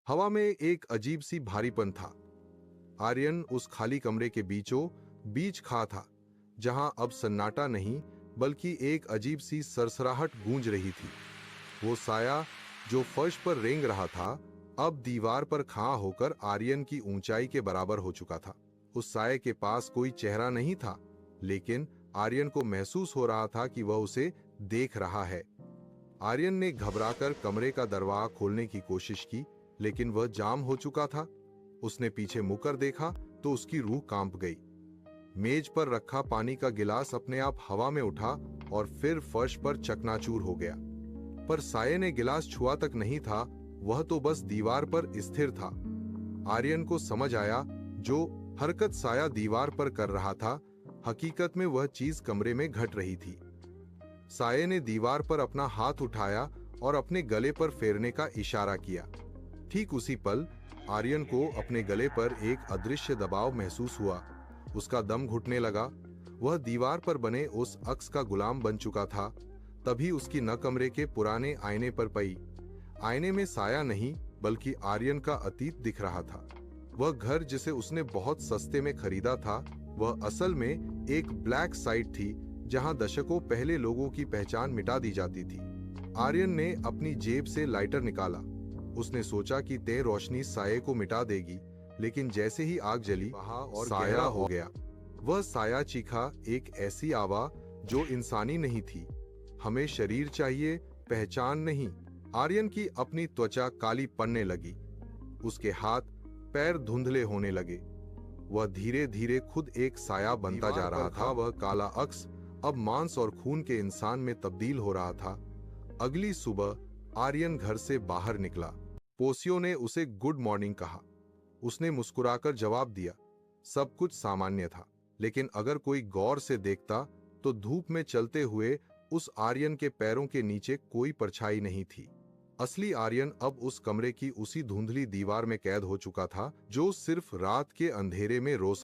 हवा में एक अजीब सी भारीपन था। आर्यन उस खाली कमरे के बीचों बीच खड़ा था, जहां अब सन्नाटा नहीं बल्कि एक अजीब सी सरसराहट गूंज रही थी। वो साया जो फर्श पर रेंग रहा था, अब दीवार पर खड़ा होकर आर्यन की ऊंचाई के बराबर हो चुका था। उस साये के पास कोई चेहरा नहीं था, लेकिन आर्यन को महसूस हो रहा था कि वह उसे देख रहा है। आर्यन ने घबराकर कमरे का दरवाजा खोलने की कोशिश की, लेकिन वह जाम हो चुका था। उसने पीछे मुड़कर देखा तो उसकी रूह कांप गई। मेज पर रखा पानी का गिलास अपने आप हवा में उठा और फिर फर्श पर चकनाचूर हो गया। पर साये ने गिलास छुआ तक नहीं था, वह तो बस दीवार पर स्थिर था। आर्यन को समझ आया, जो हरकत साया दीवार पर कर रहा था, हकीकत में वह चीज कमरे में घट रही थी। साये ने दीवार पर अपना हाथ उठाया और अपने गले पर फेरने का इशारा किया। ठीक उसी पल आर्यन को अपने गले पर एक अदृश्य दबाव महसूस हुआ। उसका दम घुटने लगा। वह दीवार पर बने उस अक्स का गुलाम बन चुका था। तभी उसकी न कमरे के पुराने आईने पर पई। आईने में साया नहीं बल्कि आर्यन का अतीत दिख रहा था। वह घर जिसे उसने बहुत सस्ते में खरीदा था, वह असल में एक ब्लैक साइट थी, जहां दशकों पहले लोगों की पहचान मिटा दी जाती थी। आर्यन ने अपनी जेब से लाइटर निकाला। उसने सोचा कि तेज रोशनी साये को मिटा देगी, लेकिन जैसे ही आग जली और साया हो गया। वह साया चीखा, एक ऐसी आवाज जो इंसानी नहीं थी। हमें शरीर चाहिए, पहचान नहीं। आर्यन की अपनी त्वचा काली पड़ने लगी। उसके हाथ पैर धुंधले होने लगे। वह धीरे धीरे खुद एक साया बनता जा रहा था। वह काला अक्स अब मांस और खून के इंसान में तब्दील हो रहा था। अगली सुबह आर्यन घर से बाहर निकला। पोसियो ने उसे गुड मॉर्निंग कहा। उसने मुस्कुराकर जवाब दिया। सब कुछ सामान्य था, लेकिन अगर कोई गौर से देखता तो धूप में चलते हुए उस आर्यन के पैरों के नीचे कोई परछाई नहीं थी। असली आर्यन अब उस कमरे की उसी धुंधली दीवार में कैद हो चुका था, जो सिर्फ रात के अंधेरे में रोशनी